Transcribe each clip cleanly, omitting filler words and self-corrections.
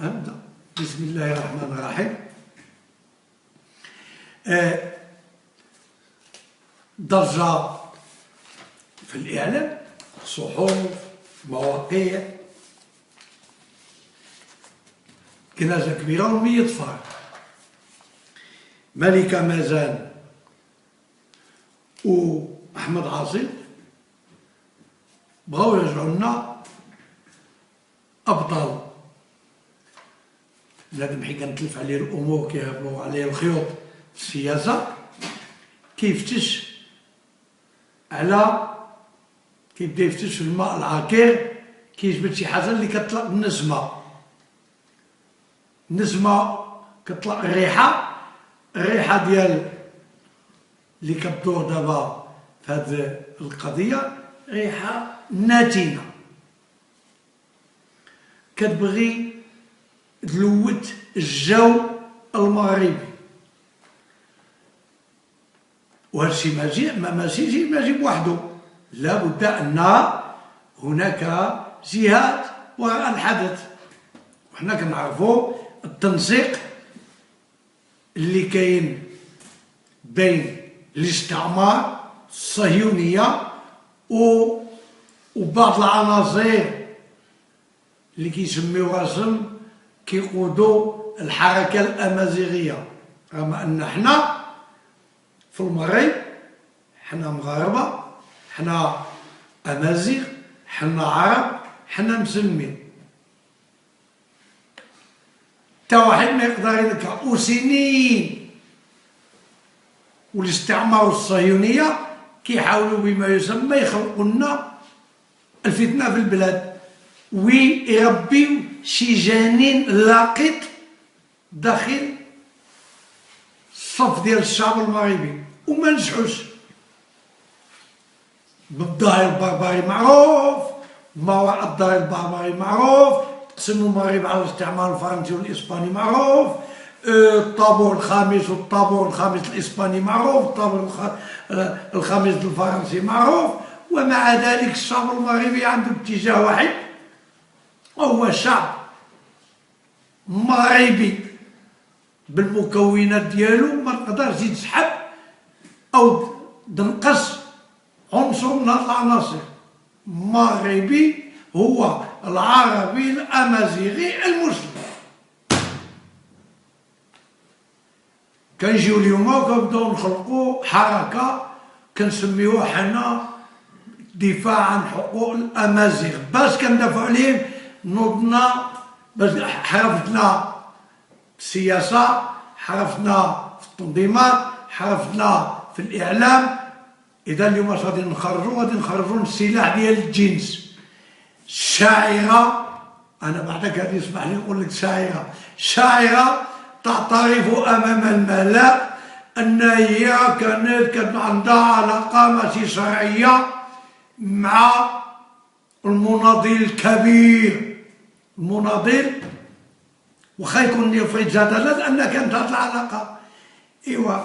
أبدأ. بسم الله الرحمن الرحيم. درجة في الإعلام، صحف، مواقع، كنازة كبيرة و100 فار. ملكة مازال وأحمد عاصي بغاو يرجعوا لنا أبطال. بنادم حين كنتلف عليه الأمور كيهبطوا عليه الخيوط في السياسة كيفتش على كيبدا يفتش في الماء العكير، كيجبد شي حاجة اللي كتطلق بالنسمة. النسمة كتطلق الريحة ديال اللي كتدور دابا في هذه القضية، ريحة ناتنة كتبغي تلوث الجو المغربي. وهذا الشيء ماشي بوحده، لابد أن هناك جهات وراء الحدث. وحنا كنعرفوا التنسيق اللي كاين بين الاستعمار الصهيونية وبعض العناصر اللي كيسميو راسهم كيقودوا الحركة الأمازيغية. رغم أن حنا في المغرب حنا مغاربة، حنا أمازيغ، حنا عرب، حنا مسلمين. تا واحد ما يقدر ينكر وسنين والاستعمار الصهيونية كيحاولوا بما يسمى يخلقوا لنا الفتنة في البلاد ويربيو شي جنين لاقط داخل الصف ديال الشعب المغربي وما نجحوش. بالظاهر البربري معروف، ما وراء الظاهر البربري معروف، تقسموا المغرب على الاستعمار الفرنسي والاسباني معروف، الطابور الخامس والطابور الخامس الاسباني معروف، الطابور الخامس الفرنسي معروف. ومع ذلك الشعب المغربي عنده اتجاه واحد، وهو شعب مغربي بالمكونات ديالو ما تقدرش تسحب او تنقص عنصر من هاد العناصر. مغربي هو العربي الامازيغي المسلم. كنجيو اليوم وكنبداو نخلقوا حركه كنسميوها حنا دفاع عن حقوق الامازيغ، باش كندافعوا عليهم. نوضنا باش حرفنا في السياسه، حرفنا في التنظيمات، حرفنا في الاعلام. اذا اليوم اش غادي نخرجوا السلاح ديال الجنس. الشاعره، انا بعدك غادي يسمح لي نقول لك شاعره تعترف امام الملا ان هي كانت عندها علاقه ماشي شرعيه مع المناضل الكبير. المناضل واخا يكون يفرض جدلا لان كانت هذه العلاقه. ايوا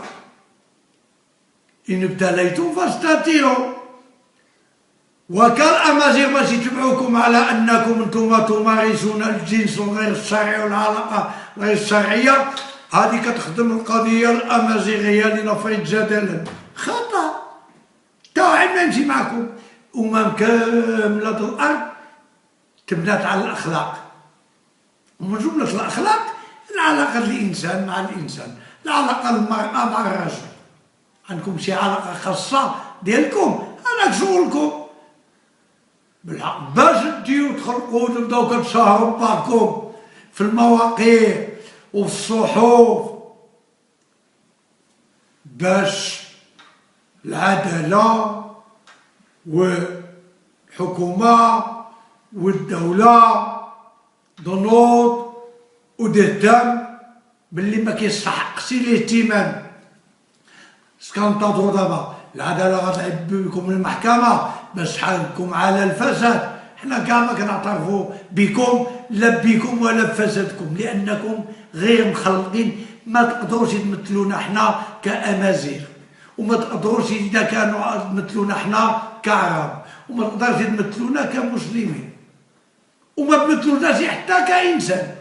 ان ابتليتم فاستتيروا، وكالامازيغ باش يتبعوكم على انكم انتم تمارسون الجنس غير الشرعي والعلاقه غير الشرعيه. هذه كتخدم القضيه الامازيغيه لنفرض جدلا. خطا. تا واحد ما يمشي معكم. كامله الارض تبنات على الاخلاق، ومن جمله الاخلاق العلاقه الانسان مع الانسان، العلاقه المراه مع الرجل. عندكم شي علاقه خاصه ديالكم، هذاك شغلكم بالحق. باش تجيو تخلقوا وتبداو كتشهروا بعضكم في المواقع وفي الصحف باش العداله والحكومه والدوله تنوض وتهتم باللي ما كيستحقش الاهتمام. كننتظروا دابا العداله غتعب بكم المحكمه باش تحاكمكم على الفساد. حنا كاع ما كنعترفوا بكم، لا بكم ولا بفسادكم، لانكم غير مخلقين. ما تقدروش تمثلونا حنا كامازيغ، وما تقدروش اذا كانوا تمثلونا حنا كعرب، وما تقدرش تمثلونا كمسلمين، وما تمثلوناش حتى كانسان.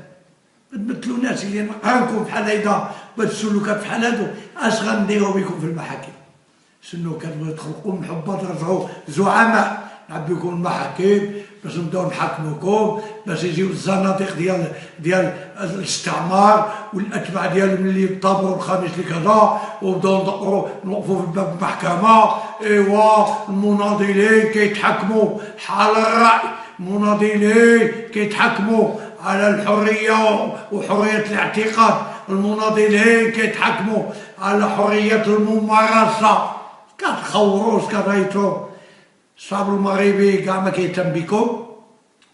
تمثلوا ناس اللي نقارنكم بحال هيدا بالسلوكات بحال هادو، اش غنديرو بكم في المحاكم؟ شنو كتبغيو تخلقوا محبه ترجعوا زعماء، نعبي لكم المحاكم باش نبداو نحاكموكم، باش يجيو الزنادق ديال الاستعمار والاتباع ديالهم اللي طابوا الخامس لكذا وبداو نوقفوا في باب المحكمه. ايوا المناضلين كيتحكموا حال الراي، المناضلين كيتحكموا على الحريه وحريه الاعتقاد، المناضلين كيتحكموا على حريه الممارسه. كتخوروش كرايتو الشعب المغربي كاع ما كيهتم بكم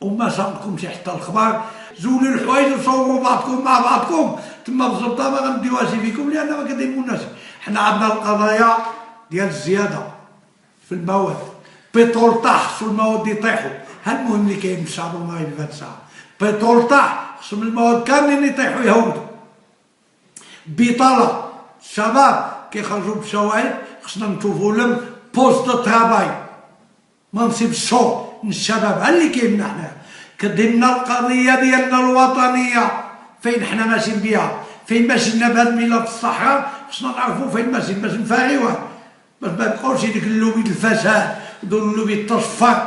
وما صابكمش حتى الخبر. زولوا الحوايج وصوروا بعضكم مع بعضكم تما بالزبطه ما غنديوهاش فيكم لان ما كتهموناش. حنا عندنا القضايا ديال الزياده في المواد، بترول طاح خصو المواد يطيحوا، ها المهم اللي كاين في الشعب المغربي في هاد الساعه. بترول طاح خصهم المواد كاملين يطيحوا يهودوا. بطاله الشباب كيخرجوا بالشواهد خصنا نشوفوا لهم بوست دو ترافاي، منصب الشغل من الشباب. ها اللي كاين حنا كدينا القضيه ديالنا الوطنيه فين حنا ماشيين بها، فين ماشيين بهذا الملف الصحراء خصنا نعرفوا فين ماشيين باش نفاريوه، باش ما يبقاوش ديك اللوبي د الفساد ودول اللوبي التصفر.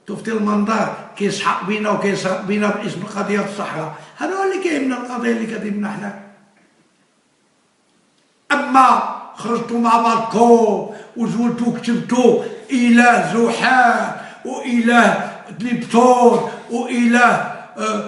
شفتي المنظر كيسحق بينا وكيسرق بينا باسم القضيه الصحراء. هذا هو اللي كاين من القضيه اللي كدينا حنا. اما خرجتوا مع بعضكم وزولتوا كتبتوا اله زحال واله نبتون واله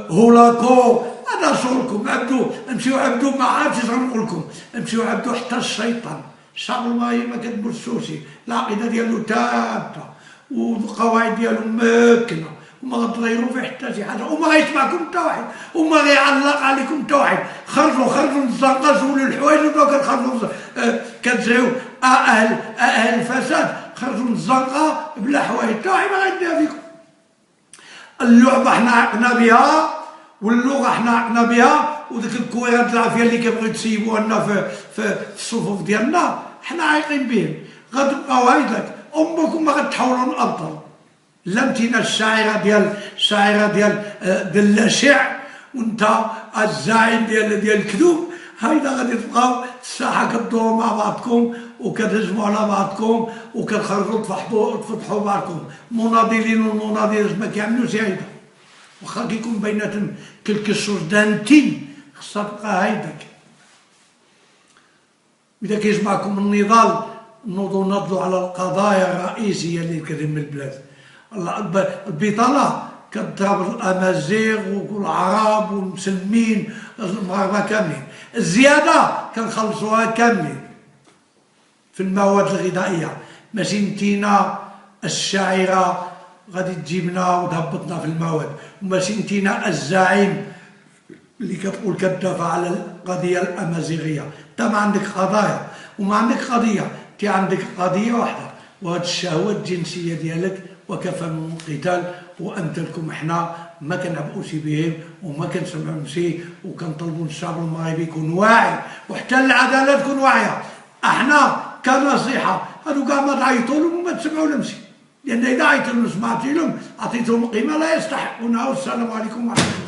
هولاكو، هذا شغلكم. عبدوا امشيو عبدوا، ما عرفتش اش غنقول لكم، امشيو عبدوا حتى الشيطان. الشعب المغربي ما كتبرسوش، العقيده ديالو ثابته والقواعد ديالو ماكنه وما غتغيروا فيه حتى شي حاجه وما غيسمعكم حتى واحد وما غيعلق عليكم حتى واحد. خرجوا من الزنقه زولوا الحوايج وبداو كتخرجوا كتزعيو اهل الفساد. خرجوا من الزنقه بلا حوايج حتى واحد ما غيديها فيكم. اللعبه حنا عقنا بها واللغه حنا عقنا بها وديك الكويرات العافيه اللي كيبغيو تسيبوها لنا في الصفوف ديالنا حنا عايقين بهم. غتبقاو هايداك امكم ما غتحولوا الابطال. لا انتينا الشاعره ديال اللاشع وانت الزعيم ديال الكذوب. هايدا غادي تبقاو الساحه كدوروا مع بعضكم وكتهجموا على بعضكم وكتخرجوا تفضحوا بعضكم. مناضلين والمناضلات ما كيعملوش هايدا، واخا كيكون بيناتهم كلك الشوز دانتين خصها تبقى هايداك. اذا كيجمعكم النضال نوضوا على القضايا الرئيسيه اللي كتهم البلاد. البطاله كتضرب الامازيغ والعرب والمسلمين المغاربه كاملين. الزياده كنخلصوها كاملين في المواد الغذائيه، ماشي نتينا الشاعره غادي تجيبنا وتهبطنا في المواد، وماشي نتينا الزعيم اللي كتقول كتدافع على القضيه الامازيغيه. انت ما عندك قضايا وما عندك قضيه، انت عندك قضيه واحده وهاد الشهوه الجنسيه ديالك وكفى من القتال. وانت لكم حنا ما كنعبؤوش بهم وما كنسمعوش وكنطلبوا الشعب المغربي يكون واعي وحتى العداله تكون واعيه. احنا كنصيحه هادو كاع ما تعيطوا لهم وما تسمعوا لهمش، لان اذا عيطوا لهم سمعتي لهم عطيتهم قيمه لا يستحقونها. والسلام عليكم ورحمه الله.